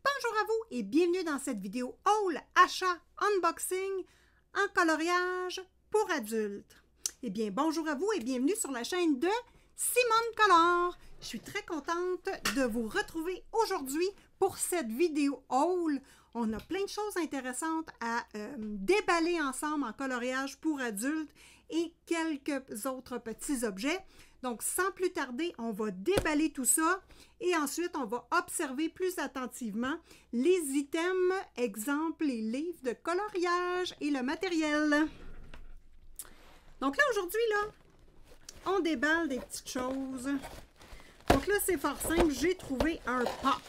Bonjour à vous et bienvenue dans cette vidéo haul, achat, unboxing en coloriage pour adultes. Eh bien, bonjour à vous et bienvenue sur la chaîne de Simone Color. Je suis très contente de vous retrouver aujourd'hui pour cette vidéo haul. On a plein de choses intéressantes à déballer ensemble en coloriage pour adultes et quelques autres petits objets. Donc, sans plus tarder, on va déballer tout ça et ensuite, on va observer plus attentivement les items, exemples et livres de coloriage et le matériel. Donc là, aujourd'hui, là, on déballe des petites choses. Donc là, c'est fort simple. J'ai trouvé un pop.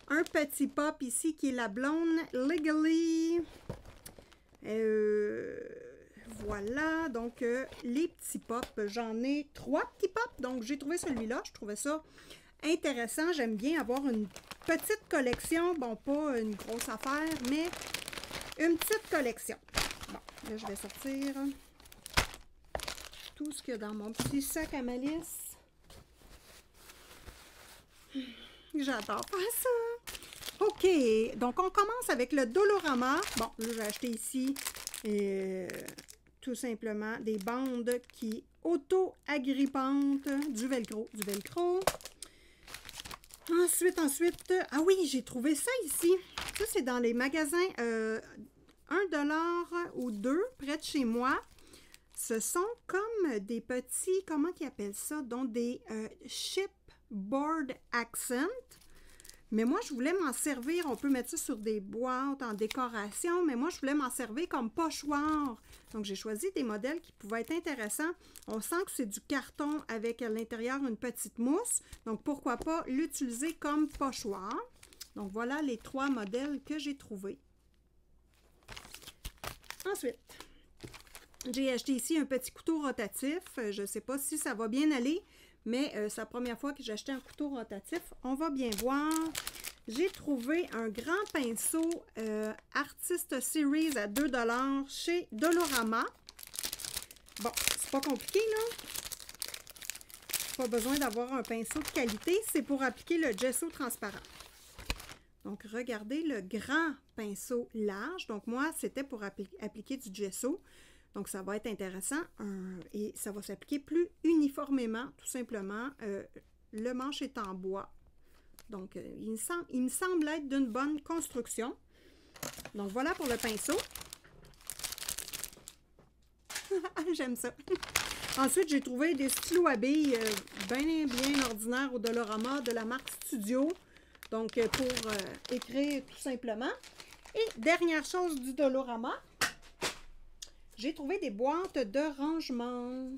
Un petit pop ici qui est la blonde Legally. Voilà, donc les petits pops, j'en ai 3 petits pops, donc j'ai trouvé celui-là, je trouvais ça intéressant, j'aime bien avoir une petite collection, bon pas une grosse affaire, mais une petite collection. Bon, là je vais sortir tout ce qu'il y a dans mon petit sac à malice. J'adore faire ça! OK, donc on commence avec le Dolorama. Bon, là j'ai acheté ici tout simplement des bandes qui auto-agrippantes, du velcro, Ensuite, ah oui, j'ai trouvé ça ici. Ça, c'est dans les magasins 1$ ou 2 près de chez moi. Ce sont comme des petits, comment ils appellent ça? Donc des chipboard accent. Mais moi, je voulais m'en servir, on peut mettre ça sur des boîtes en décoration, mais moi, je voulais m'en servir comme pochoir. Donc, j'ai choisi des modèles qui pouvaient être intéressants. On sent que c'est du carton avec à l'intérieur une petite mousse. Donc, pourquoi pas l'utiliser comme pochoir. Donc, voilà les 3 modèles que j'ai trouvés. Ensuite, j'ai acheté ici un petit couteau rotatif. Je ne sais pas si ça va bien aller. Mais c'est la première fois que j'ai acheté un couteau rotatif. On va bien voir. J'ai trouvé un grand pinceau Artist Series à 2$ chez Dolorama. Bon, c'est pas compliqué, là. Pas besoin d'avoir un pinceau de qualité. C'est pour appliquer le gesso transparent. Donc, regardez le grand pinceau large. Donc, moi, c'était pour appliquer du gesso. Donc, ça va être intéressant et ça va s'appliquer plus uniformément, tout simplement. Le manche est en bois. Donc, il me semble être d'une bonne construction. Donc, voilà pour le pinceau. J'aime ça. Ensuite, j'ai trouvé des stylos à billes bien ordinaires au Dolorama de la marque Studio. Donc, pour écrire tout simplement. Et dernière chose du Dolorama. J'ai trouvé des boîtes de rangement.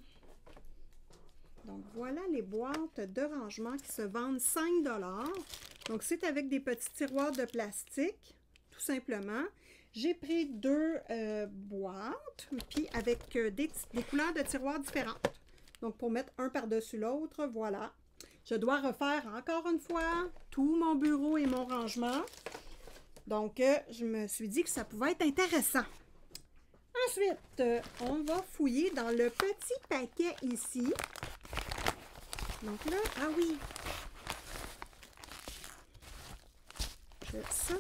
Donc, voilà les boîtes de rangement qui se vendent 5$. Donc, c'est avec des petits tiroirs de plastique, tout simplement. J'ai pris 2 boîtes, puis avec des couleurs de tiroirs différentes. Donc, pour mettre un par-dessus l'autre, voilà. Je dois refaire encore une fois tout mon bureau et mon rangement. Donc, je me suis dit que ça pouvait être intéressant. Ensuite, on va fouiller dans le petit paquet ici. Donc là, ah oui.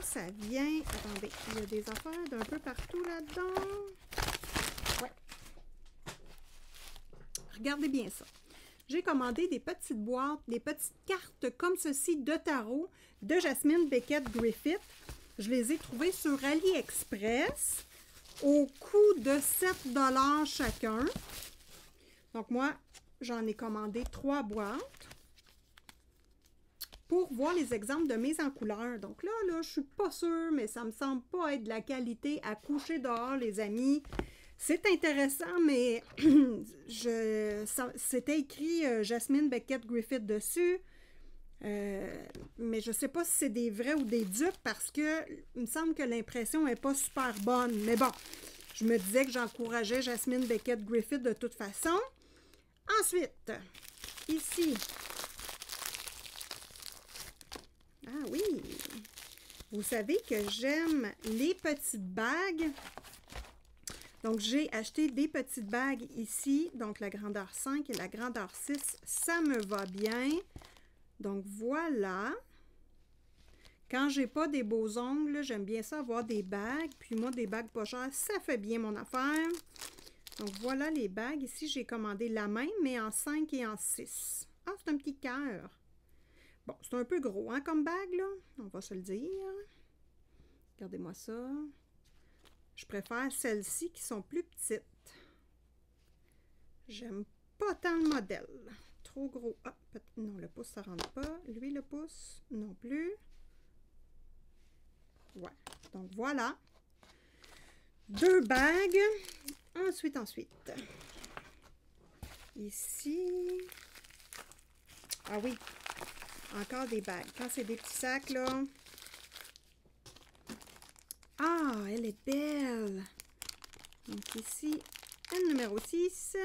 Ça vient... Attendez, il y a des affaires d'un peu partout là-dedans. Ouais. Regardez bien ça. J'ai commandé des petites boîtes, des petites cartes comme ceci de tarot de Jasmine Beckett Griffith. Je les ai trouvées sur AliExpress au coût de 7$ chacun. Donc, moi, j'en ai commandé 3 boîtes pour voir les exemples de mise en couleur. Donc là, je ne suis pas sûre, mais ça me semble pas être de la qualité à coucher dehors, les amis. C'est intéressant, mais c'était écrit Jasmine Beckett Griffith dessus. Mais je ne sais pas si c'est des vrais ou des dupes parce que il me semble que l'impression n'est pas super bonne. Mais bon, je me disais que j'encourageais Jasmine Beckett Griffith de toute façon. Ensuite, ici. Ah oui! Vous savez que j'aime les petites bagues. Donc, j'ai acheté des petites bagues ici. Donc, la grandeur 5 et la grandeur 6, ça me va bien. Donc, voilà. Quand j'ai pas des beaux ongles, j'aime bien ça avoir des bagues. Puis moi, des bagues pas chères, ça fait bien mon affaire. Donc voilà les bagues. Ici, j'ai commandé la même, mais en 5 et en 6. Ah, c'est un petit cœur. Bon, c'est un peu gros, hein, comme bague, là. On va se le dire. Regardez-moi ça. Je préfère celles-ci qui sont plus petites. J'aime pas tant le modèle. Trop gros. Ah, non, le pouce, ça rentre pas. Lui, le pouce, non plus. Ouais. Donc, voilà. 2 bagues. Ensuite. Ici. Ah oui. Encore des bagues. Quand c'est des petits sacs, là. Ah, elle est belle. Donc, ici, le numéro 6.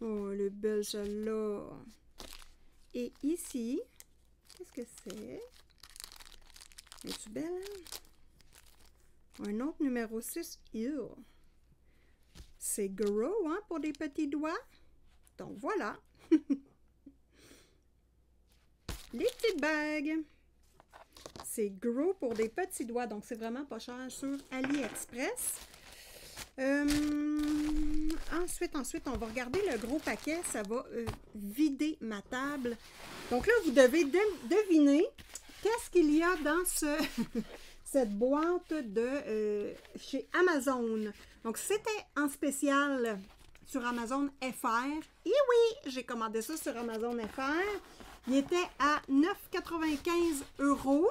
Oh, elle est belle, celle-là. Et ici, qu'est-ce que c'est? Es-tu belle? Un autre numéro 6. Ew. C'est gros, hein, pour des petits doigts. Donc, voilà. Les petites bagues. C'est gros pour des petits doigts. Donc, c'est vraiment pas cher sur AliExpress. Ensuite, on va regarder le gros paquet. Ça va vider ma table. Donc là, vous devez deviner qu'est-ce qu'il y a dans cette boîte de chez Amazon. Donc, c'était en spécial sur Amazon FR. Et oui, j'ai commandé ça sur Amazon FR. Il était à 9,95 €.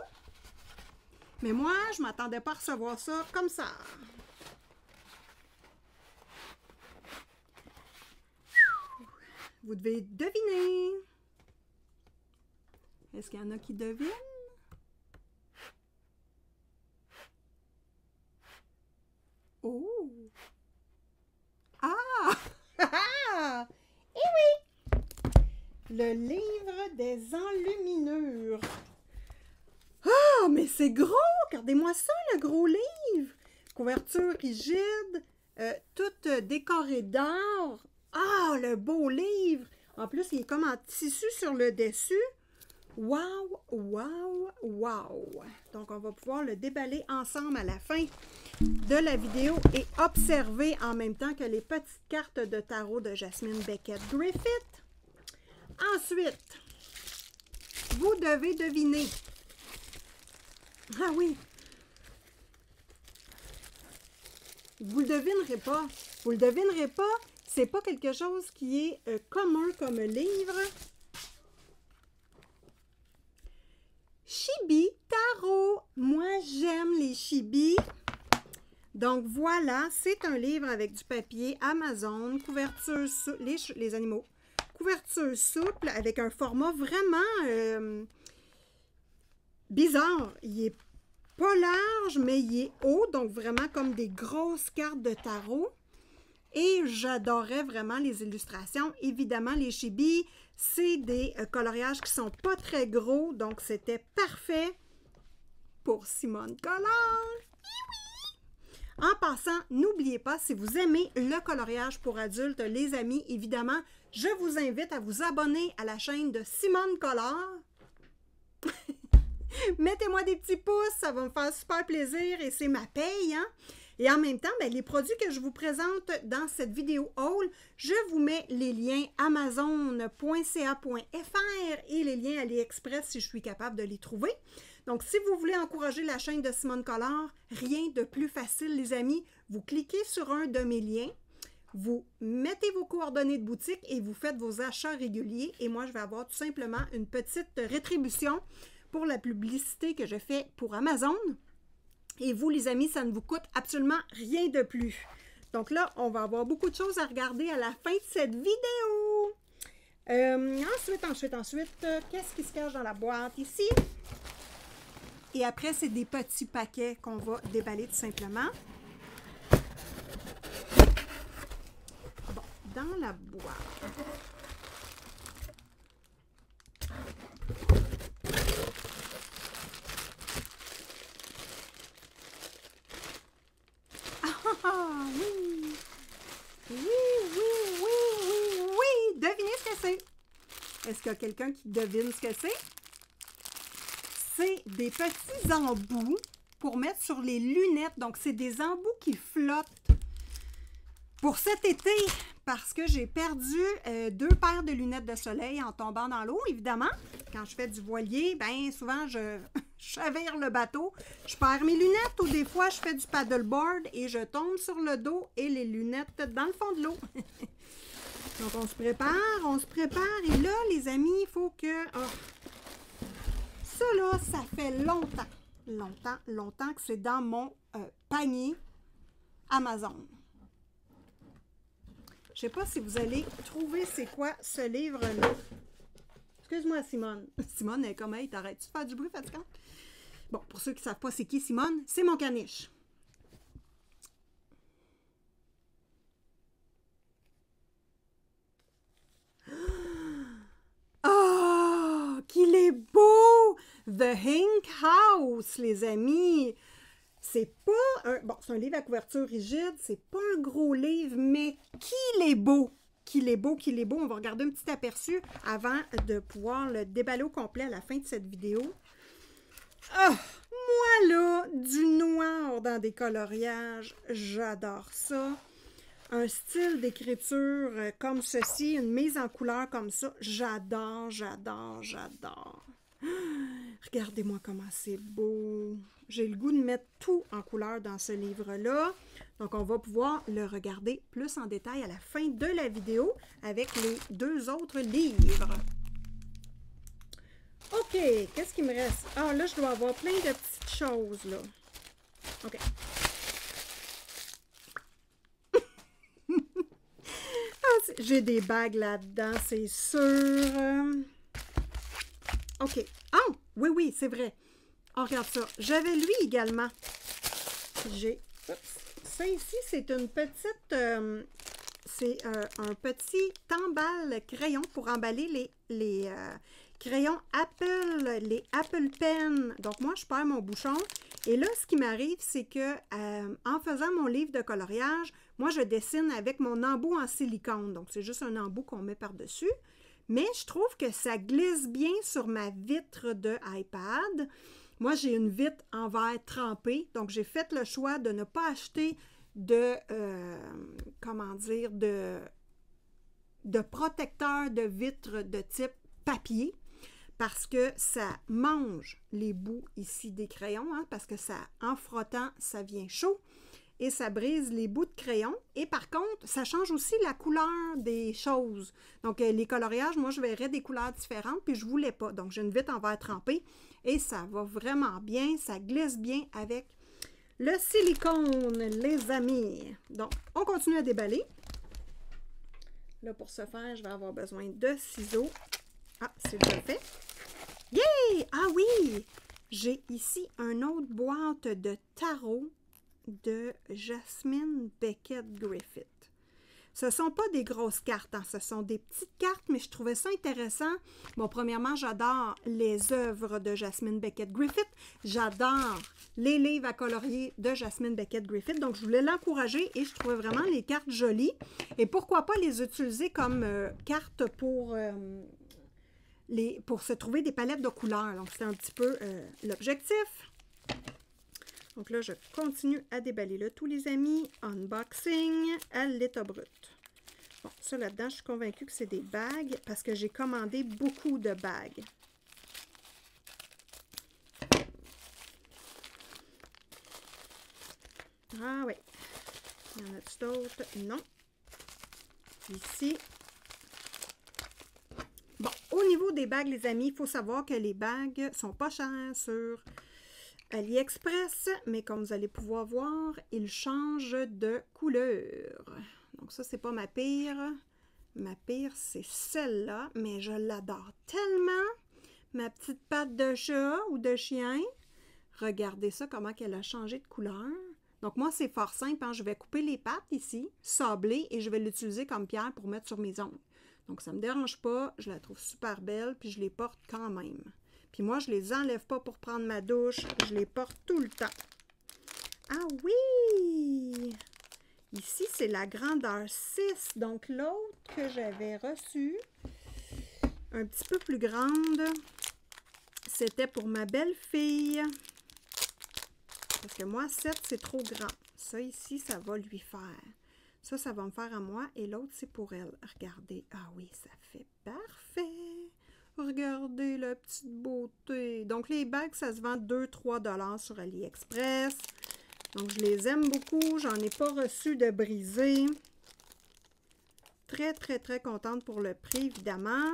Mais moi, je ne m'attendais pas à recevoir ça comme ça. Vous devez deviner. Est-ce qu'il y en a qui devinent? Oh! Ah! Eh oui! Le livre des enluminures. Ah, mais c'est gros! Regardez-moi ça, le gros livre! Couverture rigide, toute décorée d'or. Ah, le beau livre! En plus, il est comme en tissu sur le dessus. Wow, wow, wow! Donc, on va pouvoir le déballer ensemble à la fin de la vidéo et observer en même temps que les petites cartes de tarot de Jasmine Beckett Griffith. Ensuite, vous devez deviner. Ah oui! Vous le devinerez pas. Vous le devinerez pas. C'est pas quelque chose qui est commun comme livre. Chibi Tarot. Moi, j'aime les chibis. Donc, voilà. C'est un livre avec du papier Amazon. Couverture souple. Les animaux. Couverture souple avec un format vraiment bizarre. Il est pas large, mais il est haut. Donc, vraiment comme des grosses cartes de tarot. Et j'adorais vraiment les illustrations. Évidemment, les chibis, c'est des coloriages qui sont pas très gros. Donc, c'était parfait pour Simone Collard. En passant, n'oubliez pas, si vous aimez le coloriage pour adultes, les amis, évidemment, je vous invite à vous abonner à la chaîne de Simone Collard. Mettez-moi des petits pouces, ça va me faire super plaisir et c'est ma paye, hein? Et en même temps, ben, les produits que je vous présente dans cette vidéo haul, je vous mets les liens amazon.ca.fr et les liens AliExpress si je suis capable de les trouver. Donc, si vous voulez encourager la chaîne de Simone Collard, rien de plus facile, les amis. Vous cliquez sur un de mes liens, vous mettez vos coordonnées de boutique et vous faites vos achats réguliers. Et moi, je vais avoir tout simplement une petite rétribution pour la publicité que je fais pour Amazon. Et vous, les amis, ça ne vous coûte absolument rien de plus. Donc là, on va avoir beaucoup de choses à regarder à la fin de cette vidéo. Ensuite, qu'est-ce qui se cache dans la boîte ici? Et après, c'est des petits paquets qu'on va déballer tout simplement. Bon, dans la boîte. Ah, oui! Oui! Devinez ce que c'est. Est-ce qu'il y a quelqu'un qui devine ce que c'est? c'est des petits embouts pour mettre sur les lunettes. Donc, c'est des embouts qui flottent pour cet été parce que j'ai perdu 2 paires de lunettes de soleil en tombant dans l'eau, évidemment. Quand je fais du voilier, bien souvent, je chavire le bateau. Je perds mes lunettes ou des fois, je fais du paddleboard et je tombe sur le dos et les lunettes dans le fond de l'eau. Donc, on se prépare. Et là, les amis, il faut que... Oh, ça, là, ça fait longtemps que c'est dans mon panier Amazon. Je ne sais pas si vous allez trouver c'est quoi ce livre-là. Excuse-moi, Simone. Simone, elle est comme, hey, t'arrêtes-tu de faire du bruit fatigant? Bon, pour ceux qui ne savent pas c'est qui Simone, c'est mon caniche. Oh, qu'il est beau! The Ink House, les amis. C'est pas un... Bon, c'est un livre à couverture rigide, c'est pas un gros livre, mais qu'il est beau! Qu'il est beau. On va regarder un petit aperçu avant de pouvoir le déballer au complet à la fin de cette vidéo. Ah! Moi, là, du noir dans des coloriages, j'adore ça. Un style d'écriture comme ceci, une mise en couleur comme ça, j'adore. Regardez-moi comment c'est beau. J'ai le goût de mettre tout en couleur dans ce livre-là. Donc, on va pouvoir le regarder plus en détail à la fin de la vidéo avec les 2 autres livres. OK, qu'est-ce qu'il me reste? Ah, là, je dois avoir plein de petites choses, là. OK. J'ai des bagues là-dedans, c'est sûr. OK. Oh, oui, c'est vrai. Oh, regarde ça. J'avais lui également. J'ai... Ça ici, c'est une petite... c'est un petit emballe crayon pour emballer les crayons Apple, les Apple Pen. Donc, moi, je perds mon bouchon. Et là, ce qui m'arrive, c'est que en faisant mon livre de coloriage, moi, je dessine avec mon embout en silicone. Donc, c'est juste un embout qu'on met par-dessus. Mais je trouve que ça glisse bien sur ma vitre de iPad. Moi, j'ai une vitre en verre trempé. Donc, j'ai fait le choix de ne pas acheter de, de protecteur de vitre de type papier parce que ça mange les bouts ici des crayons, hein, parce que ça, en frottant, ça vient chaud et ça brise les bouts de crayon. Et par contre, ça change aussi la couleur des choses. Donc, les coloriages, moi, je verrais des couleurs différentes, puis je ne voulais pas. Donc, j'ai une vitre en verre trempé et ça va vraiment bien, ça glisse bien avec le silicone, les amis. Donc, on continue à déballer. Là, pour ce faire, je vais avoir besoin de ciseaux. Ah, c'est déjà fait. Yay! Ah oui! J'ai ici une autre boîte de tarot de Jasmine Beckett Griffith. Ce ne sont pas des grosses cartes, hein, ce sont des petites cartes, mais je trouvais ça intéressant. Bon, premièrement, j'adore les œuvres de Jasmine Beckett Griffith. J'adore les livres à colorier de Jasmine Beckett Griffith. Donc, je voulais l'encourager et je trouvais vraiment les cartes jolies. Et pourquoi pas les utiliser comme cartes pour se trouver des palettes de couleurs. Donc, c'est un petit peu l'objectif. Donc là, je continue à déballer le tout, les amis. Unboxing à l'état brut. Bon, ça là-dedans, je suis convaincue que c'est des bagues parce que j'ai commandé beaucoup de bagues. Ah oui. Il y en a-tu d'autres? Non. Ici. Bon, au niveau des bagues, les amis, il faut savoir que les bagues sont pas chères sur AliExpress, mais comme vous allez pouvoir voir, ils changent de couleur. Donc ça, c'est pas ma pire. Ma pire, c'est celle-là, mais je l'adore tellement. Ma petite patte de chat ou de chien. Regardez ça, comment elle a changé de couleur. Donc moi, c'est fort simple. Hein? Je vais couper les pattes ici, sabler, et je vais l'utiliser comme pierre pour mettre sur mes ongles. Donc ça ne me dérange pas. Je la trouve super belle, puis je les porte quand même. Puis moi, je les enlève pas pour prendre ma douche. Je les porte tout le temps. Ah oui! Ici, c'est la grandeur 6. Donc, l'autre que j'avais reçue, un petit peu plus grande, c'était pour ma belle-fille. Parce que moi, 7, c'est trop grand. Ça ici, ça va lui faire. Ça va me faire à moi. Et l'autre, c'est pour elle. Regardez. Ah oui, ça fait parfait. Regardez la petite beauté. Donc, les bagues, ça se vend 2-3 $ sur AliExpress. Donc, je les aime beaucoup. J'en ai pas reçu de brisés. Très, très, très contente pour le prix, évidemment.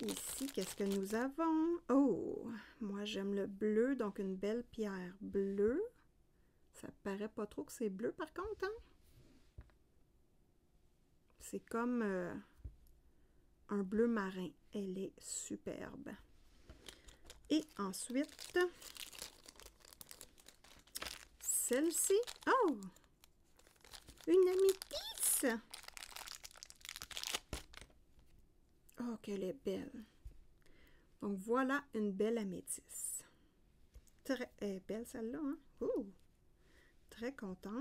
Ici, qu'est-ce que nous avons? Oh! Moi, j'aime le bleu. Donc, une belle pierre bleue. Ça paraît pas trop que c'est bleu, par contre, hein? C'est comme un bleu marin. Elle est superbe. Et ensuite, celle-ci. Oh! Une améthyste! Oh, qu'elle est belle! Donc, voilà une belle améthyste. Très belle, celle-là, hein? Ouh! Très contente.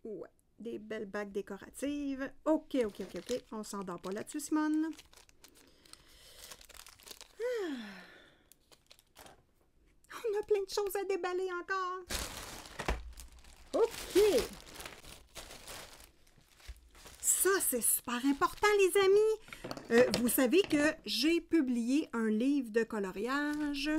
Ouais, des belles bagues décoratives. OK. On s'endort pas là-dessus, Simone. On a plein de choses à déballer encore. OK. Ça, c'est super important, les amis. Vous savez que j'ai publié un livre de coloriage.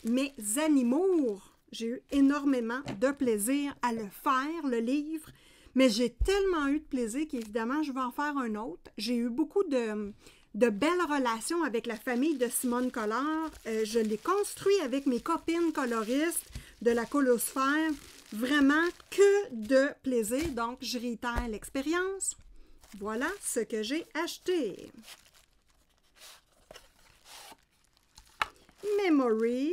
Mes animaux, j'ai eu énormément de plaisir à le faire, le livre. Mais j'ai tellement eu de plaisir qu'évidemment, je vais en faire un autre. J'ai eu beaucoup de belles relations avec la famille de Simone Collard. Je l'ai construit avec mes copines coloristes de la Colosphère. Vraiment que de plaisir. Donc, je réitère l'expérience. Voilà ce que j'ai acheté. Memory.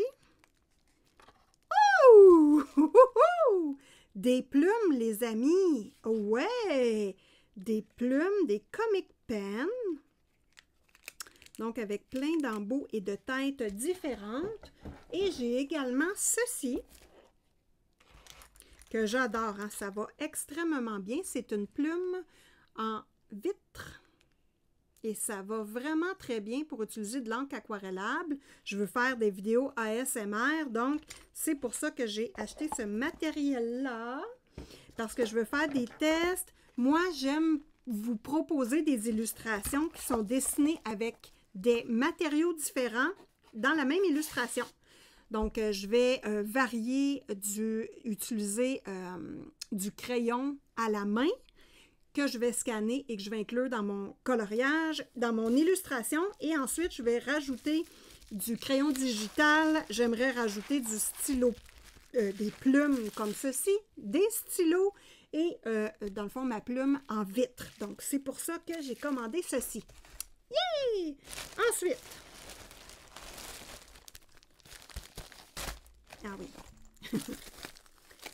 Oh! Des plumes, les amis. Ouais! Des plumes, des comic pens. Donc, avec plein d'embouts et de teintes différentes. Et j'ai également ceci, que j'adore. Hein? Ça va extrêmement bien. C'est une plume en vitre. Et ça va vraiment très bien pour utiliser de l'encre aquarellable. Je veux faire des vidéos ASMR. Donc, c'est pour ça que j'ai acheté ce matériel-là. Parce que je veux faire des tests. Moi, j'aime vous proposer des illustrations qui sont dessinées avec des matériaux différents dans la même illustration. Donc, je vais varier utiliser du crayon à la main que je vais scanner et que je vais inclure dans mon coloriage, dans mon illustration. Et ensuite, je vais rajouter du crayon digital. J'aimerais rajouter du stylo, des plumes comme ceci, des stylos et, dans le fond, ma plume en vitre. Donc, c'est pour ça que j'ai commandé ceci. Yay! Ensuite, ah oui.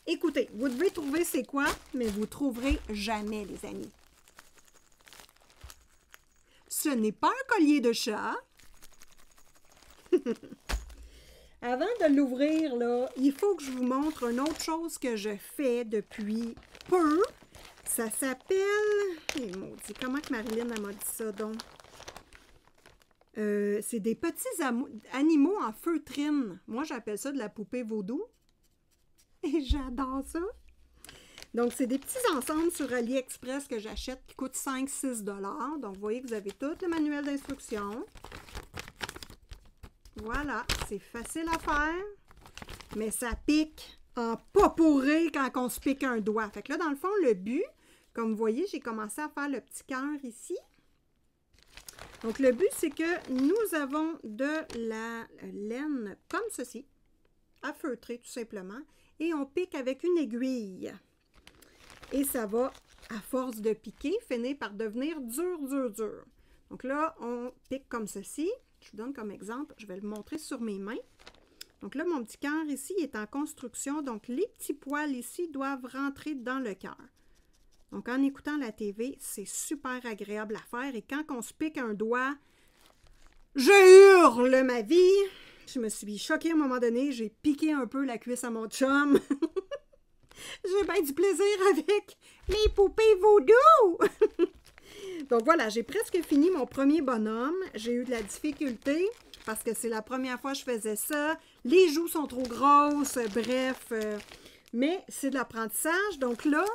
Écoutez, vous devez trouver c'est quoi, mais vous ne trouverez jamais, les amis. Ce n'est pas un collier de chat. Avant de l'ouvrir, là, il faut que je vous montre une autre chose que je fais depuis peu. Ça s'appelle... Eh, maudit, comment que Marilyn m'a dit ça, donc? C'est des petits animaux en feutrine. Moi, j'appelle ça de la poupée vaudou. Et j'adore ça. Donc, c'est des petits ensembles sur AliExpress que j'achète qui coûtent 5-6 $. Donc, vous voyez que vous avez tout le manuel d'instruction. Voilà, c'est facile à faire. Mais ça pique en pas pourré quand on se pique un doigt. Fait que là, dans le fond, le but, comme vous voyez, j'ai commencé à faire le petit cœur ici. Donc, le but, c'est que nous avons de la laine comme ceci, à feutrer tout simplement, et on pique avec une aiguille. Et ça va, à force de piquer, finir par devenir dur. Donc là, on pique comme ceci. Je vous donne comme exemple, je vais le montrer sur mes mains. Donc là, mon petit cœur ici est en construction, donc les petits poils ici doivent rentrer dans le cœur. Donc, en écoutant la TV, c'est super agréable à faire. Et quand on se pique un doigt, je hurle ma vie. Je me suis choquée à un moment donné. J'ai piqué un peu la cuisse à mon chum. J'ai bien du plaisir avec mes poupées vaudou! Donc voilà, j'ai presque fini mon premier bonhomme. J'ai eu de la difficulté parce que c'est la première fois que je faisais ça. Les joues sont trop grosses, bref. Mais c'est de l'apprentissage. Donc là,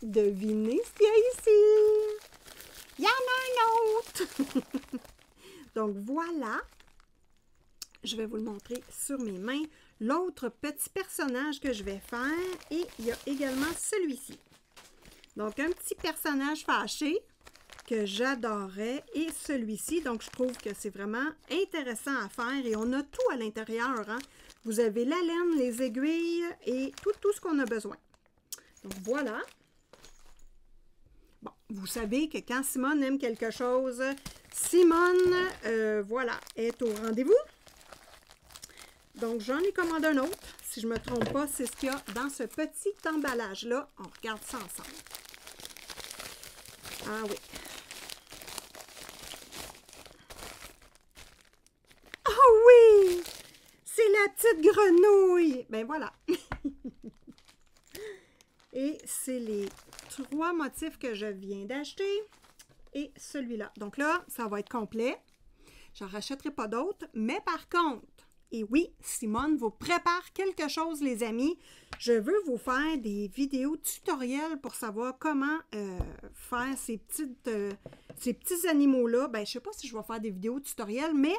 devinez ce qu'il y a ici. Il y en a un autre! Donc voilà. Je vais vous le montrer sur mes mains. L'autre petit personnage que je vais faire. Et il y a également celui-ci. Donc un petit personnage fâché que j'adorais. Et celui-ci. Donc je trouve que c'est vraiment intéressant à faire. Et on a tout à l'intérieur. Hein? Vous avez la laine, les aiguilles et tout ce qu'on a besoin. Donc voilà. Bon, vous savez que quand Simone aime quelque chose, Simone, voilà, est au rendez-vous. Donc, j'en ai commandé un autre. Si je ne me trompe pas, c'est ce qu'il y a dans ce petit emballage-là. On regarde ça ensemble. Ah oui. Oh oui! C'est la petite grenouille! Ben voilà. Et c'est les 3 motifs que je viens d'acheter. Et celui-là. Donc là, ça va être complet. J'en rachèterai pas d'autres. Mais par contre, et oui, Simone vous prépare quelque chose, les amis. Je veux vous faire des vidéos tutoriels pour savoir comment faire ces petits animaux-là. Ben, je ne sais pas si je vais faire des vidéos tutoriels, mais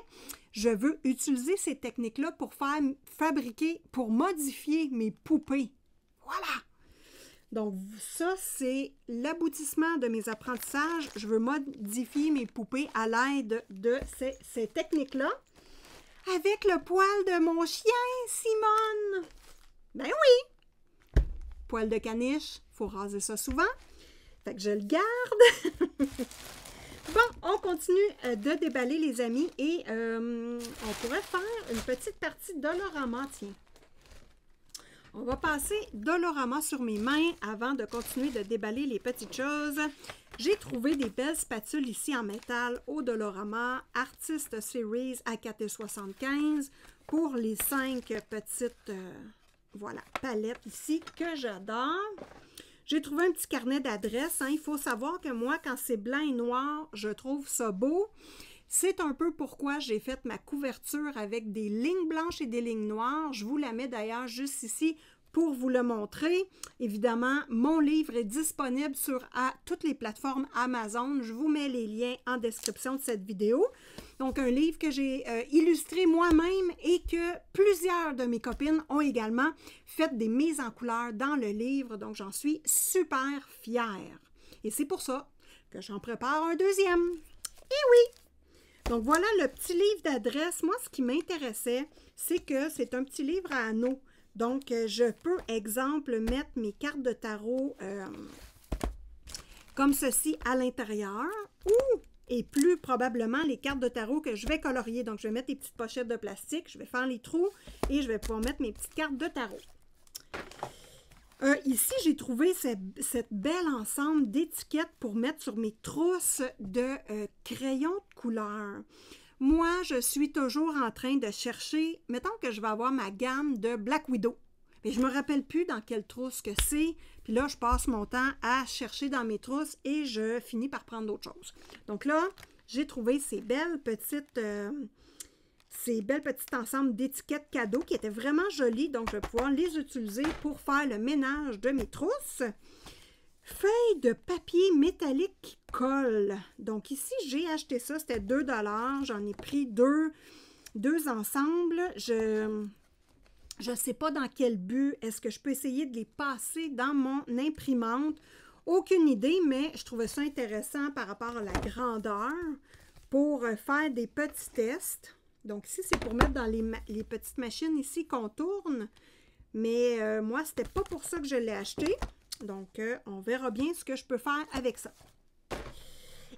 je veux utiliser ces techniques-là pour fabriquer, pour modifier mes poupées. Voilà! Donc, ça, c'est l'aboutissement de mes apprentissages. Je veux modifier mes poupées à l'aide de ces techniques-là. Avec le poil de mon chien, Simone! Ben oui! Poil de caniche, il faut raser ça souvent. Fait que je le garde. Bon, on continue de déballer, les amis. Et on pourrait faire une petite partie Dolorama, tiens. On va passer Dolorama sur mes mains avant de continuer de déballer les petites choses. J'ai trouvé des belles spatules ici en métal au Dolorama Artist Series à 4,75 pour les 5 petites voilà, palettes ici que j'adore. J'ai trouvé un petit carnet d'adresses. Hein. Il faut savoir que moi, quand c'est blanc et noir, je trouve ça beau. C'est un peu pourquoi j'ai fait ma couverture avec des lignes blanches et des lignes noires. Je vous la mets d'ailleurs juste ici pour vous le montrer. Évidemment, mon livre est disponible sur toutes les plateformes Amazon. Je vous mets les liens en description de cette vidéo. Donc, un livre que j'ai illustré moi-même et que plusieurs de mes copines ont également fait des mises en couleur dans le livre. Donc, j'en suis super fière. Et c'est pour ça que j'en prépare un deuxième. Et oui! Donc, voilà le petit livre d'adresse. Moi, ce qui m'intéressait, c'est que c'est un petit livre à anneaux. Donc, je peux, exemple, mettre mes cartes de tarot comme ceci à l'intérieur et plus probablement les cartes de tarot que je vais colorier. Donc, je vais mettre des petites pochettes de plastique, je vais faire les trous et je vais pouvoir mettre mes petites cartes de tarot. Ici, j'ai trouvé cette belle ensemble d'étiquettes pour mettre sur mes trousses de crayons de couleur. Moi, je suis toujours en train de chercher, mettons que je vais avoir ma gamme de Black Widow. Mais je ne me rappelle plus dans quelle trousse que c'est. Puis là, je passe mon temps à chercher dans mes trousses et je finis par prendre d'autres choses. Donc là, j'ai trouvé ces belles petites ensembles d'étiquettes cadeaux qui étaient vraiment jolies. Donc, je vais pouvoir les utiliser pour faire le ménage de mes trousses. Feuilles de papier métallique qui collent. Donc, ici, j'ai acheté ça. C'était 2 $. J'en ai pris deux ensemble. Je ne sais pas dans quel but. Est-ce que je peux essayer de les passer dans mon imprimante? Aucune idée, mais je trouvais ça intéressant par rapport à la grandeur pour faire des petits tests. Donc, ici, c'est pour mettre dans les petites machines ici qu'on tourne. Mais moi, ce n'était pas pour ça que je l'ai acheté. Donc, on verra bien ce que je peux faire avec ça.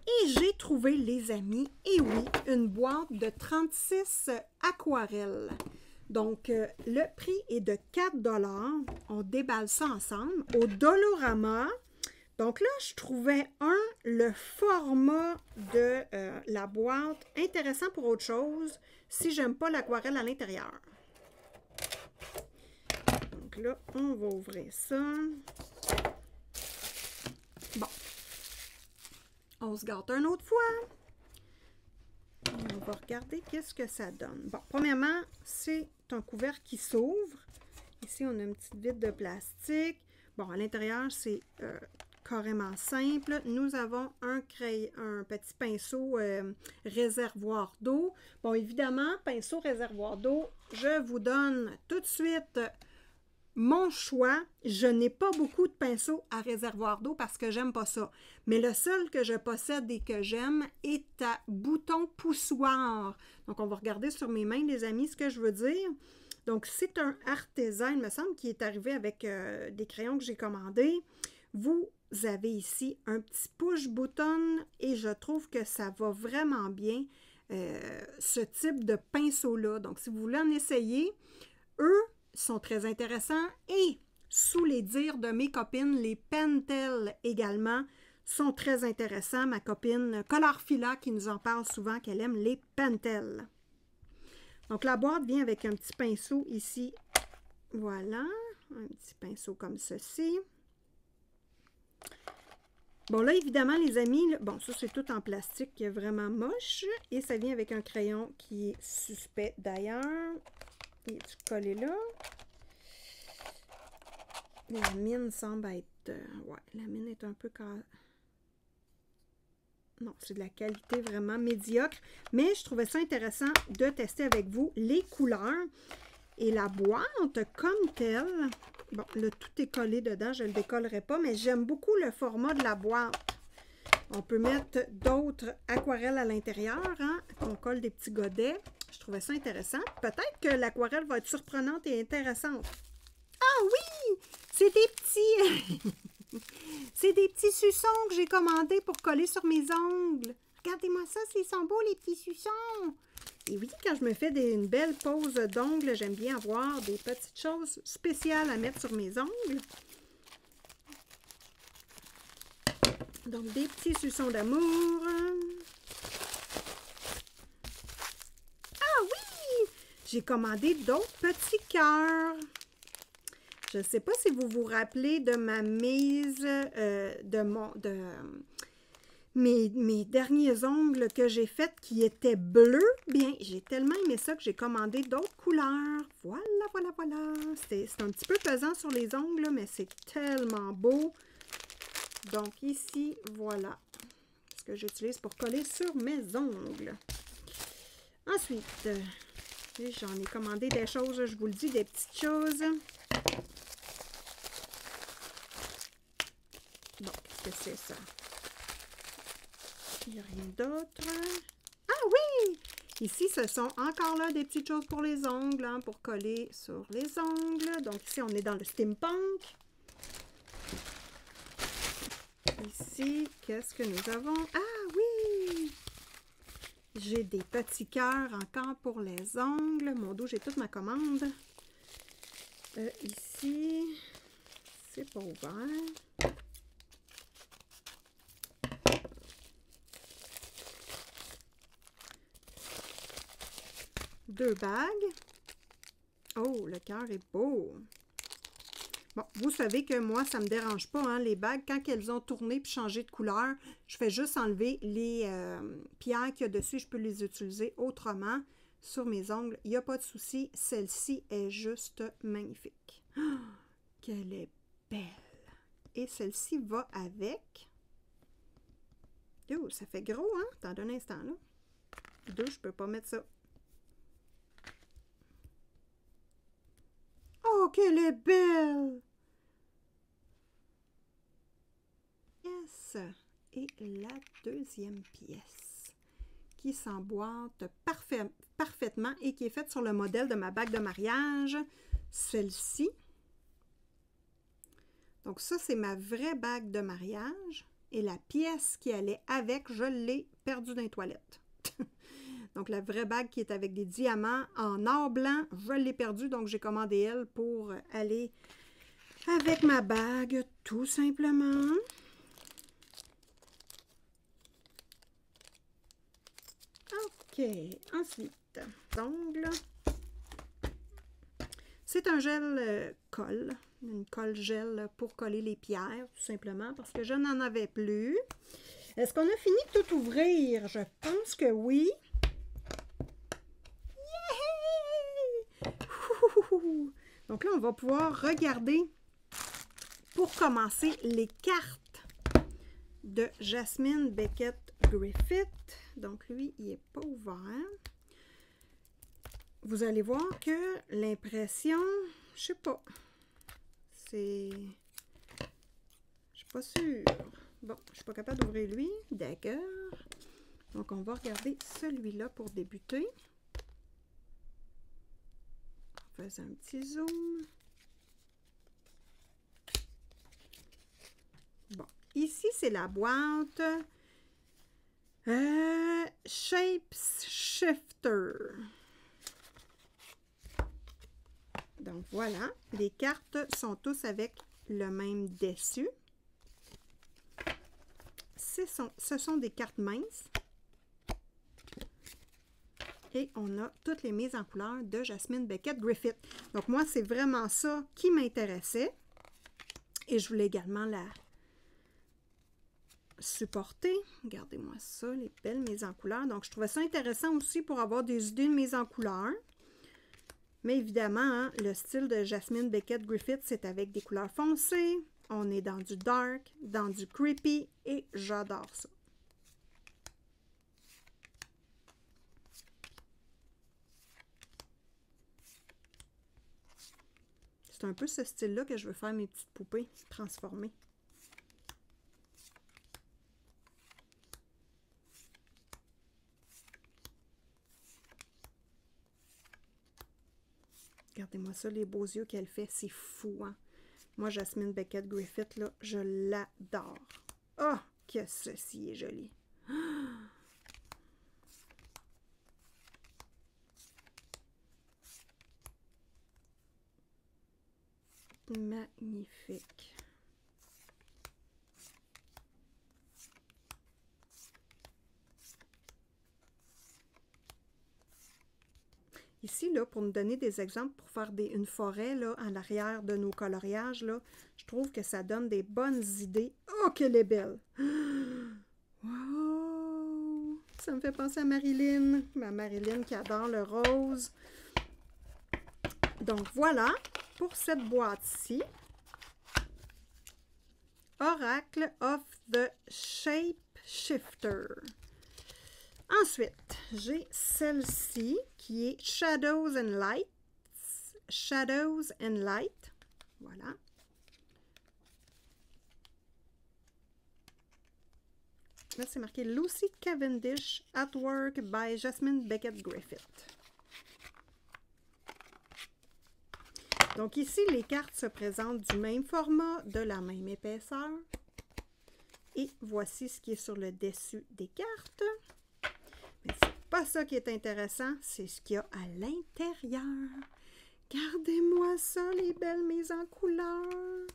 Et j'ai trouvé, les amis, et oui, une boîte de 36 aquarelles. Donc, le prix est de 4 $. On déballe ça ensemble au Dolorama. Donc là, je trouvais le format de la boîte intéressant pour autre chose si j'aime pas l'aquarelle à l'intérieur. Donc là, on va ouvrir ça. Bon. On se gâte une autre fois. On va regarder qu'est-ce que ça donne. Bon, premièrement, c'est un couvercle qui s'ouvre. Ici, on a une petite vitre de plastique. Bon, à l'intérieur, c'est carrément simple. Nous avons un petit pinceau réservoir d'eau. Bon, évidemment, pinceau réservoir d'eau, je vous donne tout de suite mon choix. Je n'ai pas beaucoup de pinceaux à réservoir d'eau parce que j'aime pas ça. Mais le seul que je possède et que j'aime est à bouton poussoir. Donc, on va regarder sur mes mains, les amis, ce que je veux dire. Donc, c'est un artisan, il me semble, qui est arrivé avec des crayons que j'ai commandés. Vous avez ici un petit push-button et je trouve que ça va vraiment bien, ce type de pinceau-là. Donc, si vous voulez en essayer, eux sont très intéressants et, sous les dires de mes copines, les Pentel également sont très intéressants. Ma copine Colorfila qui nous en parle souvent qu'elle aime les Pentel. Donc, la boîte vient avec un petit pinceau ici. Voilà, un petit pinceau comme ceci. Bon, là, évidemment, les amis, là, bon, ça, c'est tout en plastique qui est vraiment moche. Et ça vient avec un crayon qui est suspect d'ailleurs. Il est collé là. La mine semble être... ouais, la mine est un peu... Non, c'est de la qualité vraiment médiocre. Mais je trouvais ça intéressant de tester avec vous les couleurs. Et la boîte comme telle... Bon, là, tout est collé dedans. Je ne le décollerai pas, mais j'aime beaucoup le format de la boîte. On peut mettre d'autres aquarelles à l'intérieur, hein, qu'on colle des petits godets. Je trouvais ça intéressant. Peut-être que l'aquarelle va être surprenante et intéressante. Ah oui! C'est des petits... c'est des petits suçons que j'ai commandés pour coller sur mes ongles. Regardez-moi ça, ils sont beaux les petits suçons. Et oui, quand je me fais une belle pose d'ongles, j'aime bien avoir des petites choses spéciales à mettre sur mes ongles. Donc, des petits suçons d'amour. Ah oui! J'ai commandé d'autres petits cœurs. Je ne sais pas si vous vous rappelez de ma mise mes derniers ongles que j'ai faits qui étaient bleus. Bien, j'ai tellement aimé ça que j'ai commandé d'autres couleurs. Voilà, voilà, voilà. C'est un petit peu pesant sur les ongles, mais c'est tellement beau. Donc ici, voilà ce que j'utilise pour coller sur mes ongles. Ensuite, j'en ai commandé des choses, je vous le dis, des petites choses. Bon, qu'est-ce que c'est ça? Il n'y a rien d'autre. Ah oui! Ici, ce sont encore là des petites choses pour les ongles, hein, pour coller sur les ongles. Donc ici, on est dans le steampunk. Ici, qu'est-ce que nous avons? Ah oui! J'ai des petits cœurs encore pour les ongles. Mon dos, j'ai toute ma commande. Ici, c'est pas ouvert. Deux bagues. Oh, le cœur est beau. Bon, vous savez que moi, ça ne me dérange pas, hein, les bagues. Quand elles ont tourné puis changé de couleur, je fais juste enlever les pierres qu'il y a dessus. Je peux les utiliser autrement sur mes ongles. Il n'y a pas de souci. Celle-ci est juste magnifique. Oh, qu'elle est belle. Et celle-ci va avec. Oh, ça fait gros, hein? Attends un instant, là. Deux, je ne peux pas mettre ça. Oh, qu'elle est belle! Yes! Et la deuxième pièce qui s'emboîte parfaitement et qui est faite sur le modèle de ma bague de mariage, celle-ci. Donc ça, c'est ma vraie bague de mariage et la pièce qui allait avec, je l'ai perdue dans les toilettes. Donc, la vraie bague qui est avec des diamants en or blanc, je l'ai perdue. Donc, j'ai commandé elle pour aller avec ma bague, tout simplement. OK. Ensuite, ongles. C'est un gel colle. Une colle gel pour coller les pierres, tout simplement, parce que je n'en avais plus. Est-ce qu'on a fini de tout ouvrir? Je pense que oui. Yeah! Donc là, on va pouvoir regarder, pour commencer, les cartes de Jasmine Beckett Griffith. Donc lui, il n'est pas ouvert. Vous allez voir que l'impression, je sais pas, c'est... Je suis pas sûre. Bon, je suis pas capable d'ouvrir lui. D'accord. Donc, on va regarder celui-là pour débuter. On fait un petit zoom. Bon, ici, c'est la boîte Shape Shifter. Donc, voilà. Les cartes sont tous avec le même dessus. Ce sont des cartes minces. Et on a toutes les mises en couleur de Jasmine Beckett Griffith. Donc, moi, c'est vraiment ça qui m'intéressait. Et je voulais également la supporter. Regardez-moi ça, les belles mises en couleur. Donc, je trouvais ça intéressant aussi pour avoir des idées de mise en couleur. Mais évidemment, hein, le style de Jasmine Beckett Griffith, c'est avec des couleurs foncées. On est dans du dark, dans du creepy, et j'adore ça. C'est un peu ce style-là que je veux faire mes petites poupées transformées. Regardez-moi ça, les beaux yeux qu'elle fait, c'est fou, hein? Moi, Jasmine Beckett Griffith, là, je l'adore. Oh, que ceci est joli! Magnifique! Ici, là, pour nous donner des exemples, pour faire une forêt là, à l'arrière de nos coloriages, là, je trouve que ça donne des bonnes idées. Oh, qu'elle est belle! Wow! Ça me fait penser à Marilyn. Ma Marilyn qui adore le rose. Donc, voilà pour cette boîte-ci. Oracle of the Shape Shifter. Ensuite, j'ai celle-ci qui est Shadows and Light. Shadows and Light. Voilà. Là, c'est marqué Lucy Cavendish Artwork by Jasmine Beckett Griffith. Donc ici, les cartes se présentent du même format, de la même épaisseur. Et voici ce qui est sur le dessus des cartes. Mais c'est pas ça qui est intéressant, c'est ce qu'il y a à l'intérieur. Regardez-moi ça, les belles mises en couleur.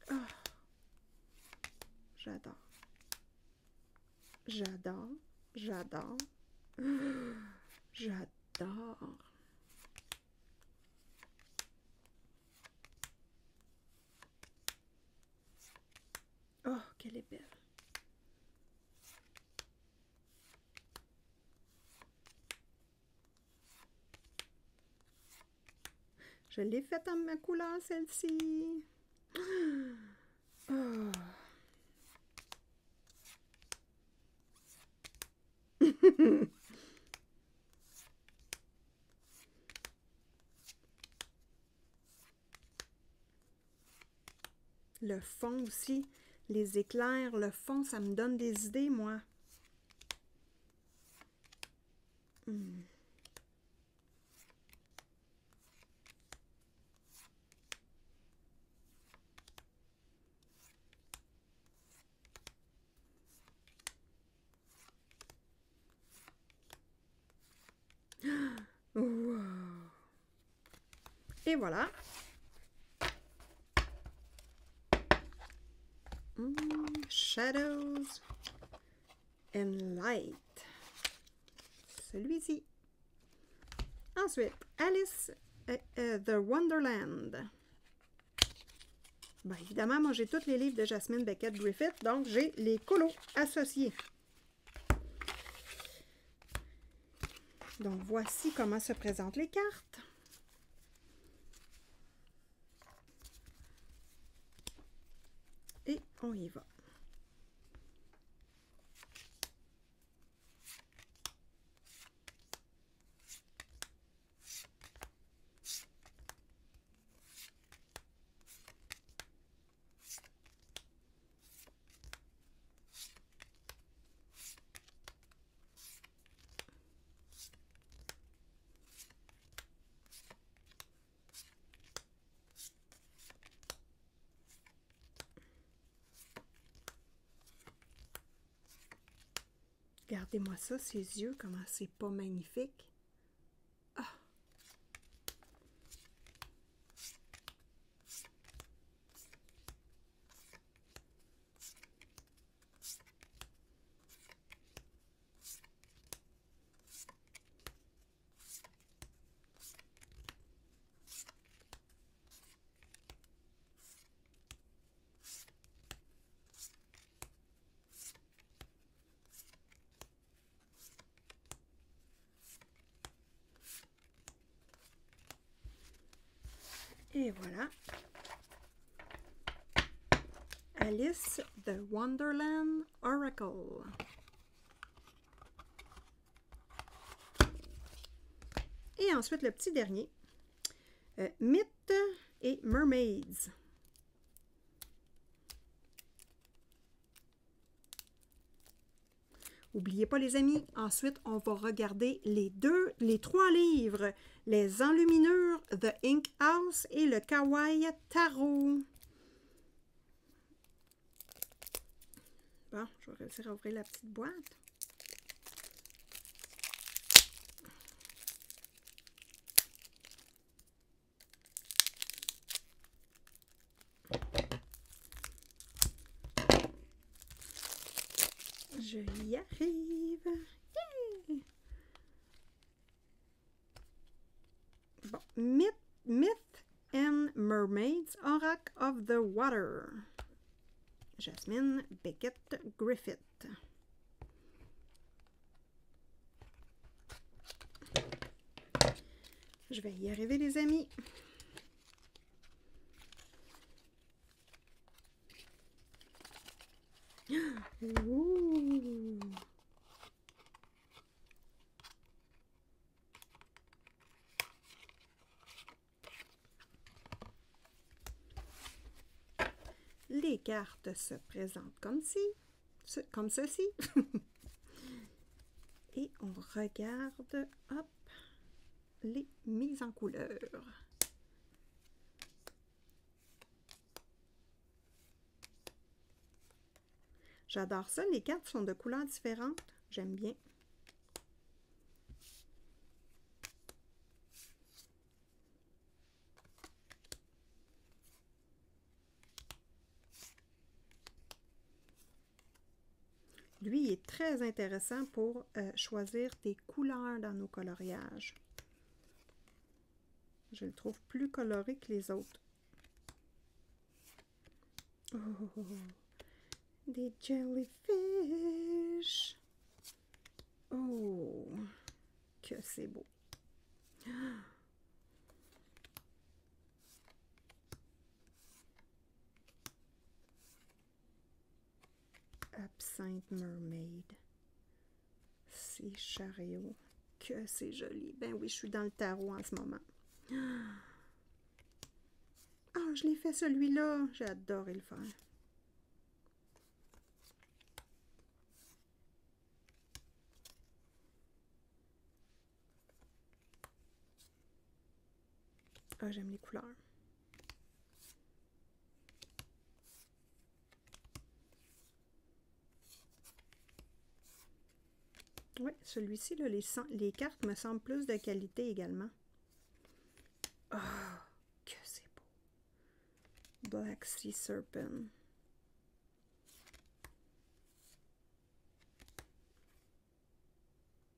Oh, j'adore. J'adore. J'adore. J'adore. Oh, qu'elle est belle. Je l'ai faite en ma couleur, celle-ci. Oh. Le fond aussi, les éclairs, le fond, ça me donne des idées, moi. Wow. Et voilà. Shadows and Light. Celui-ci. Ensuite, Alice The Wonderland. Ben, évidemment, moi, j'ai tous les livres de Jasmine Beckett Griffith, donc j'ai les colos associés. Donc, voici comment se présentent les cartes. Et on y va. Regardez-moi ça, ses yeux, comment c'est pas magnifique. Ah! Et voilà. Alice The Wonderland Oracle. Et ensuite, le petit dernier. Myth et Mermaids. N'oubliez pas, les amis, ensuite, on va regarder les 3 livres. Les Enluminures, The Ink House et le Kawaii Tarot. Bon, je vais réussir à ouvrir la petite boîte. Je y arrive. Yeah! Bon, Myth and Mermaids, Oracle of the Water. Jasmine Beckett Griffith. Je vais y arriver, les amis. Ouh. Les cartes se présentent comme ceci. Et on regarde, hop, les mises en couleur. J'adore ça, les cartes sont de couleurs différentes. J'aime bien. Lui, il est très intéressant pour choisir des couleurs dans nos coloriages. Je le trouve plus coloré que les autres. Oh, des jellyfish. Oh, que c'est beau. Absinthe Mermaid. C'est chariot. Que c'est joli. Ben oui, je suis dans le tarot en ce moment. Ah, je l'ai fait celui-là. J'ai adoré le faire. Ah, j'aime les couleurs. Oui, celui-ci, les cartes me semblent plus de qualité également. Oh, que c'est beau. Black Sea Serpent.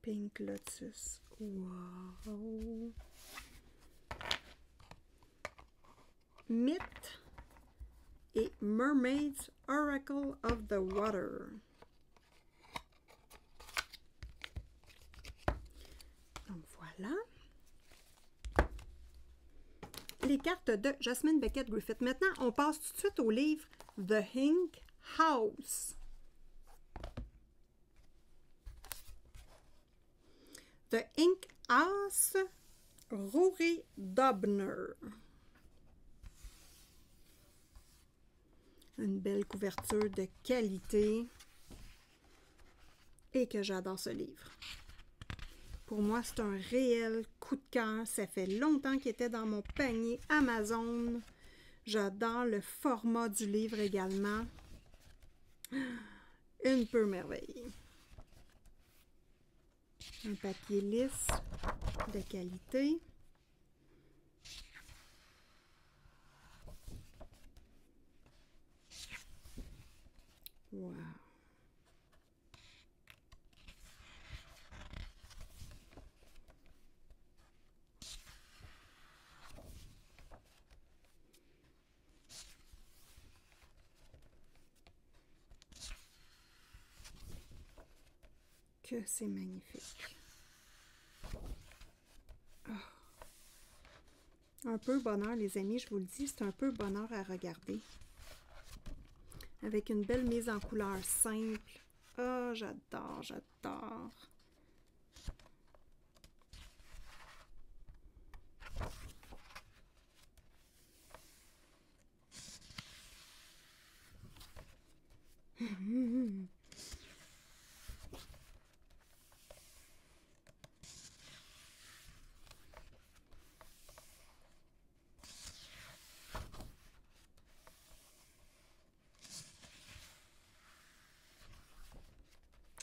Pink Lotus. Wow! Myth et Mermaid's Oracle of the Water. Donc voilà. Les cartes de Jasmine Beckett Griffith. Maintenant, on passe tout de suite au livre The Ink House. The Ink House, Rory Dobner. Une belle couverture de qualité et que j'adore ce livre. Pour moi, c'est un réel coup de cœur. Ça fait longtemps qu'il était dans mon panier Amazon. J'adore le format du livre également. Une pure merveille. Un papier lisse de qualité. Wow! Que c'est magnifique. Oh. Un peu bonheur, les amis, je vous le dis, c'est un peu bonheur à regarder. Avec une belle mise en couleur simple. Oh, j'adore, j'adore.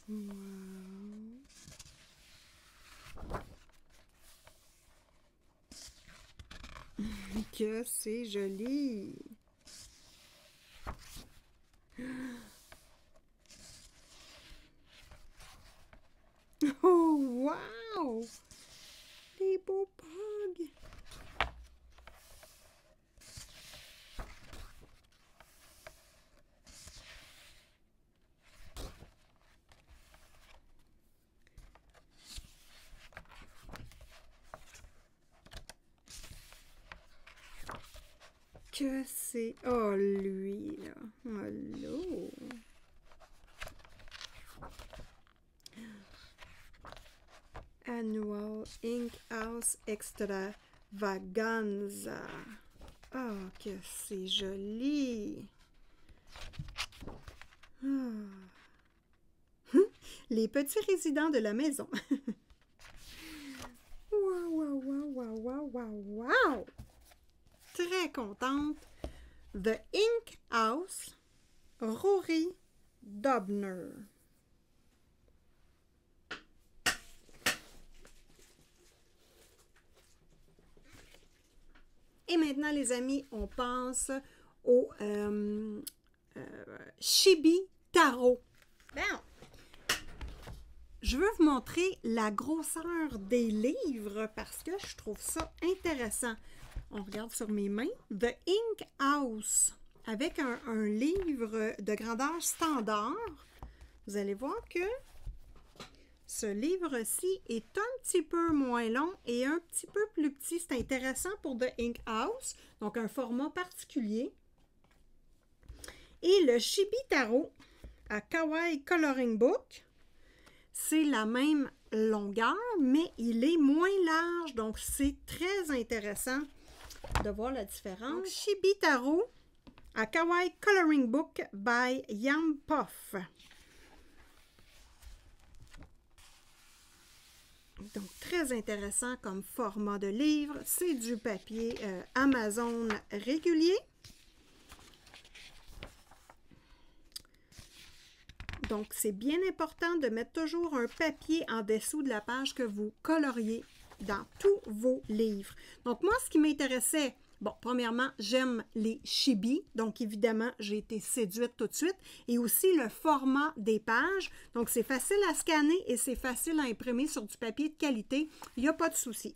Wow. Que c'est joli. Oh, wow! Les beaux pogs! Que c'est... Oh, lui, là. Hello! Annual Ink House Extravaganza. Oh, que c'est joli! Oh. Les petits résidents de la maison. Wow, wow, wow, wow, wow, wow, wow! Très contente. The Ink House, Rory Dobner. Et maintenant, les amis, on passe au Chibi Tarot. Bon. Je veux vous montrer la grosseur des livres parce que je trouve ça intéressant. On regarde sur mes mains. The Ink House, avec un livre de grandeur standard. Vous allez voir que ce livre-ci est un petit peu moins long et un petit peu plus petit. C'est intéressant pour The Ink House, donc un format particulier. Et le Chibi Tarot à Kawaii Coloring Book, c'est la même longueur, mais il est moins large, donc c'est très intéressant de voir la différence. Donc, Chibi Tarot à Kawaii Coloring Book by Yam Puff. Donc, très intéressant comme format de livre. C'est du papier Amazon régulier. Donc, c'est bien important de mettre toujours un papier en dessous de la page que vous coloriez dans tous vos livres. Donc, moi, ce qui m'intéressait Bon, premièrement, j'aime les chibis. Donc, évidemment, j'ai été séduite tout de suite. Et aussi le format des pages. Donc, c'est facile à scanner et c'est facile à imprimer sur du papier de qualité. Il n'y a pas de souci.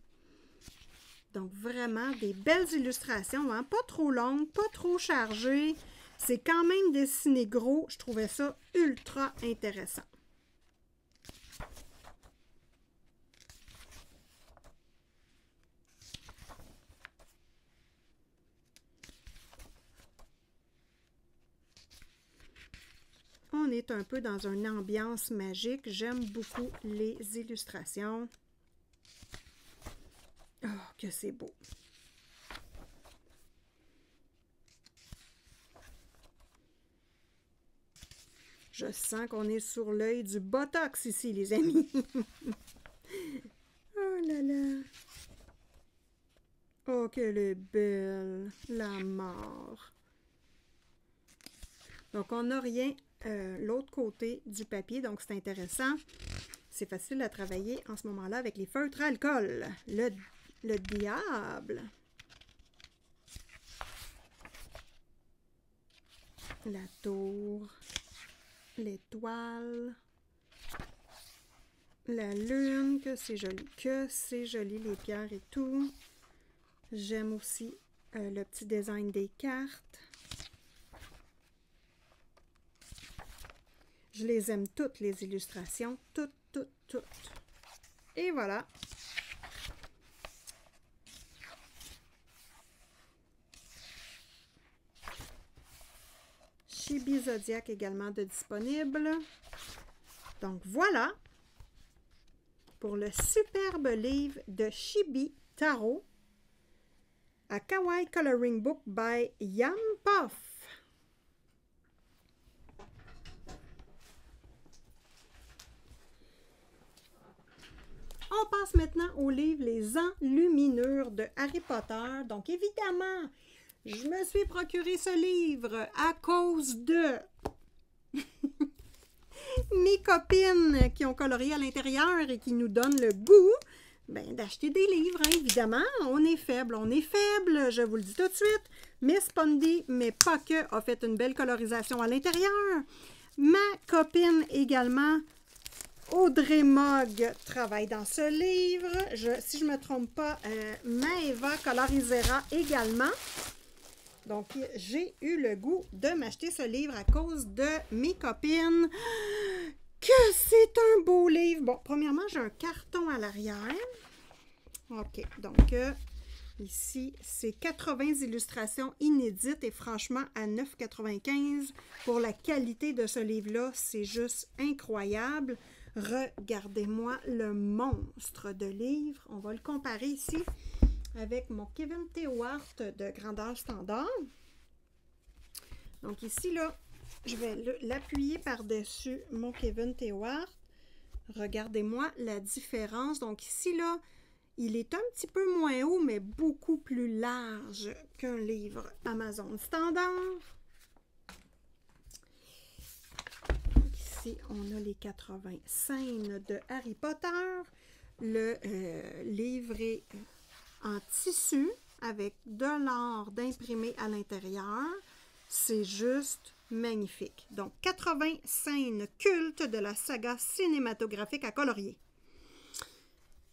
Donc, vraiment, des belles illustrations, hein? Pas trop longues, pas trop chargées. C'est quand même dessiné gros. Je trouvais ça ultra intéressant. On est un peu dans une ambiance magique. J'aime beaucoup les illustrations. Oh, que c'est beau! Je sens qu'on est sur l'œil du botox ici, les amis. Oh là là! Oh, qu'elle est belle! La mort! Donc, on n'a rien l'autre côté du papier, donc c'est intéressant. C'est facile à travailler en ce moment-là avec les feutres à alcool. Le diable! La tour, l'étoile, la lune, que c'est joli les pierres et tout. J'aime aussi le petit design des cartes. Je les aime toutes, les illustrations, toutes. Et voilà. Chibi Zodiac également de disponible. Donc voilà pour le superbe livre de Chibi Tarot A Kawaii Coloring Book by Yam Puff. On passe maintenant au livre Les Enluminures de Harry Potter. Donc évidemment, je me suis procuré ce livre à cause de mes copines qui ont colorié à l'intérieur et qui nous donnent le goût d'acheter des livres. Hein. Évidemment, on est faible, je vous le dis tout de suite. Miss Pondy, mais pas que, a fait une belle colorisation à l'intérieur. Ma copine également, Audrey Mogg, travaille dans ce livre. Si je ne me trompe pas, Maëva colorisera également. Donc, j'ai eu le goût de m'acheter ce livre à cause de mes copines. Que c'est un beau livre! Bon, premièrement, j'ai un carton à l'arrière. OK, donc ici, c'est 80 illustrations inédites et franchement, à 9,95 pour la qualité de ce livre-là, c'est juste incroyable. Regardez-moi le monstre de livre. On va le comparer ici avec mon Kevin Tewart de grandeur standard. Donc ici, là, je vais l'appuyer par-dessus mon Kevin Tewart. Regardez-moi la différence. Donc ici, là, il est un petit peu moins haut, mais beaucoup plus large qu'un livre Amazon standard. Ici, on a les 80 scènes de Harry Potter. Le livre est en tissu avec de l'or d'imprimé à l'intérieur. C'est juste magnifique. Donc, 80 scènes cultes de la saga cinématographique à colorier.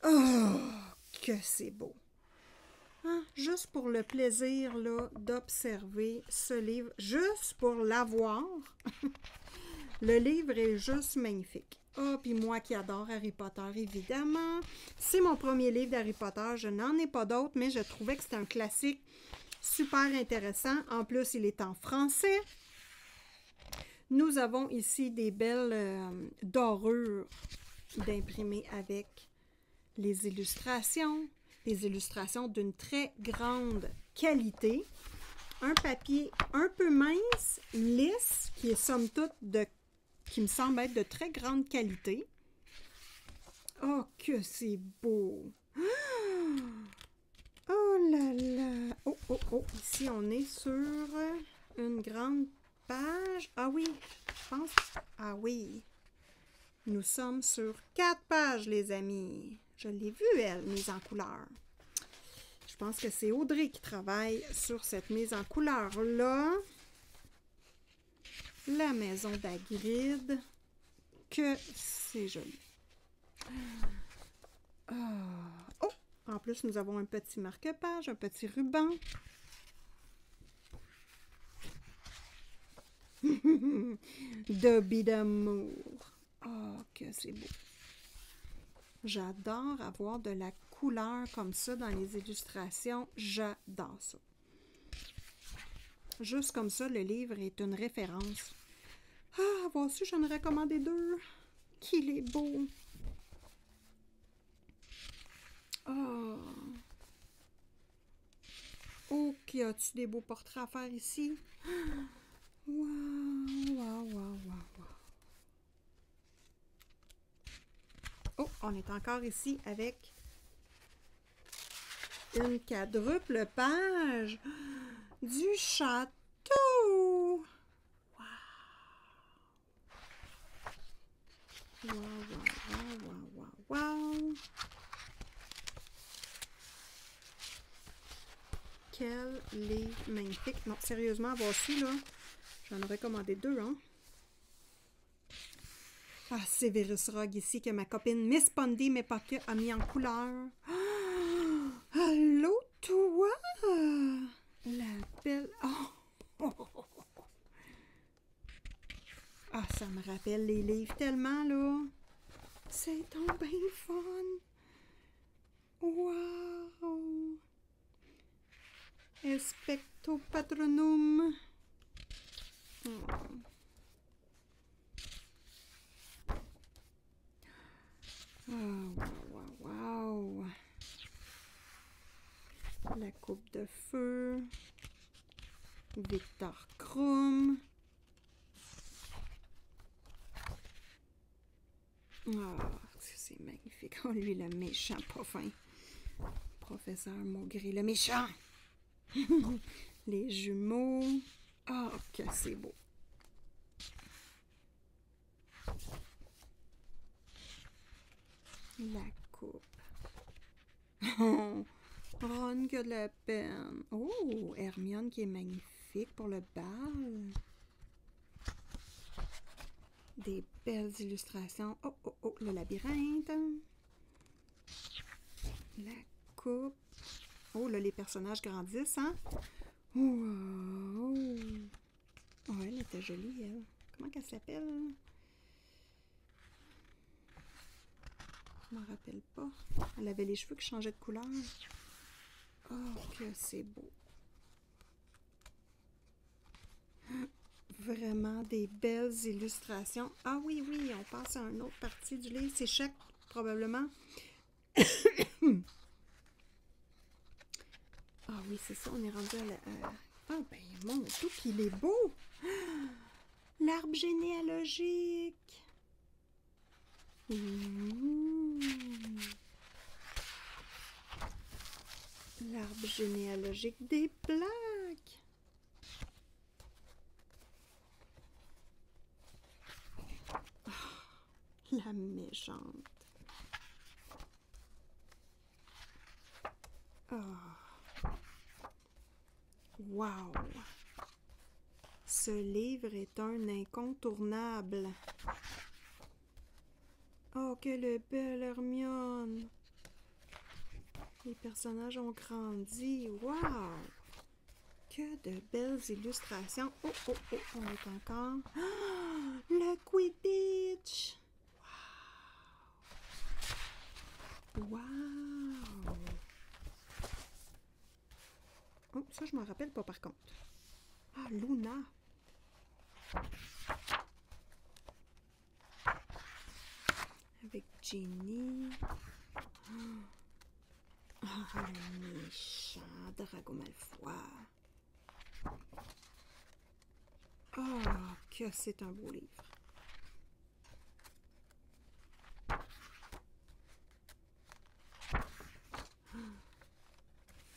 Oh, que c'est beau! Hein? Juste pour le plaisir d'observer ce livre, juste pour l'avoir. Le livre est juste magnifique. Ah, puis moi qui adore Harry Potter, évidemment. C'est mon premier livre d'Harry Potter. Je n'en ai pas d'autres, mais je trouvais que c'était un classique super intéressant. En plus, il est en français. Nous avons ici des belles dorures d'imprimer avec les illustrations d'une très grande qualité. Un papier un peu mince, lisse, qui est somme toute qui me semble être de très grande qualité. Oh, que c'est beau! Oh là là! Oh, oh, oh! Ici, on est sur une grande page. Ah oui, je pense. Ah oui! Nous sommes sur 4 pages, les amis. Je l'ai vue, elle, mise en couleur. Je pense que c'est Audrey qui travaille sur cette mise en couleur-là. La maison d'Hagrid. Que c'est joli. Oh! En plus, nous avons un petit marque-page, un petit ruban. Dobby d'amour. Oh, que c'est beau. J'adore avoir de la couleur comme ça dans les illustrations. J'adore ça. Juste comme ça, le livre est une référence. Ah, voici, j'en ai recommandé 2. Qu'il est beau. Oh. Oh, y a-tu des beaux portraits à faire ici? Wow, wow, wow, wow, wow. Oh, on est encore ici avec une quadruple page du château. Wow. Wow, wow, wow, wow, wow, wow. Quel livre magnifique. Non, sérieusement, voici, là. J'en aurais commandé 2, hein. Ah, c'est Severus Rogue ici que ma copine Miss Pondy mais pas que a mis en couleur. Ah, allô, toi! La belle... Oh. Ah, ça me rappelle les livres tellement, là. C'est donc bien fun. Wow! Expecto Patronum. Oh. Oh, wow, wow, wow. La coupe de feu. Victor Krum. Oh, c'est magnifique. Oh, lui, le méchant, pas fin. Professeur Maugré, le méchant. Les jumeaux. Oh, que c'est beau. La coupe. Oh, Ron qui a de la peine. Oh, Hermione qui est magnifique pour le bal. Des belles illustrations. Oh, oh, oh, le labyrinthe. La coupe. Oh, là, les personnages grandissent, hein? Wow! Oh, elle était jolie, elle. Comment qu'elle s'appelle? Je m'en rappelle pas. Elle avait les cheveux qui changeaient de couleur. Oh, que c'est beau. Vraiment des belles illustrations. Ah oui, oui, on passe à une autre partie du livre. C'est chèque, probablement. Ah oui, c'est ça, on est rendu à la... Ah ben, mon Dieu, qu'il est beau! L'arbre généalogique! L'arbre généalogique des plaques! Oh, la méchante! Oh! Wow! Ce livre est un incontournable. Oh, quelle belle Hermione! Les personnages ont grandi. Wow! Que de belles illustrations. Oh, oh, oh, on est encore... Oh, le Quidditch! Wow! Wow! Oh, ça, je m'en rappelle pas, par contre. Ah, Luna! Avec Ginny. Ah, le méchant Drago Malfoy. Ah, que c'est un beau livre.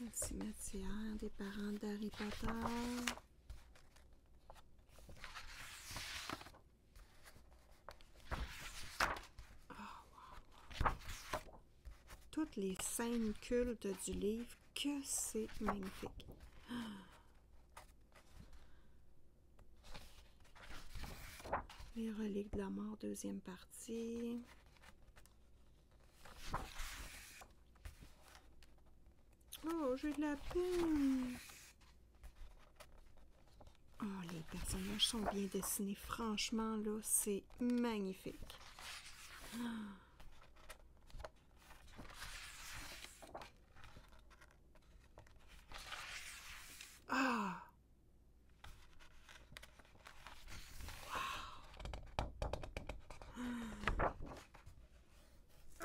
Le cimetière des parents d'Harry Potter. Oh, wow. Toutes les scènes cultes du livre, que que c'est magnifique. Les reliques de la mort, deuxième partie. Oh, j'ai de la peine. Oh, les personnages sont bien dessinés. Franchement, là, c'est magnifique. Ah!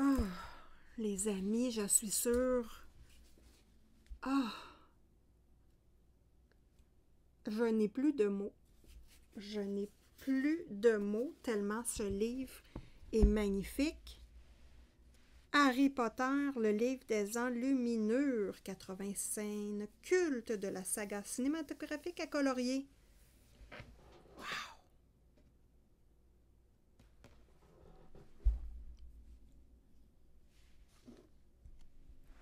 Oh, les amis, je suis sûre. Ah! Je n'ai plus de mots. Je n'ai plus de mots tellement ce livre est magnifique. Harry Potter, le livre des enluminures, 80 scènes cultes de la saga cinématographique à colorier. Wow!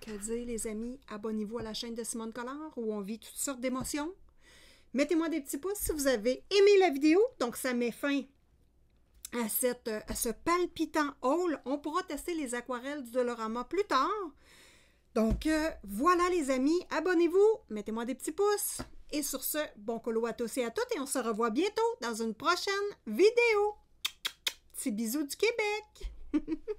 Que dire, les amis? Abonnez-vous à la chaîne de Simone Collard où on vit toutes sortes d'émotions. Mettez-moi des petits pouces si vous avez aimé la vidéo. Donc, ça met fin à ce palpitant haul. On pourra tester les aquarelles du Dolorama plus tard. Donc, voilà les amis. Abonnez-vous. Mettez-moi des petits pouces. Et sur ce, bon colo à tous et à toutes. Et on se revoit bientôt dans une prochaine vidéo. Petits bisous du Québec.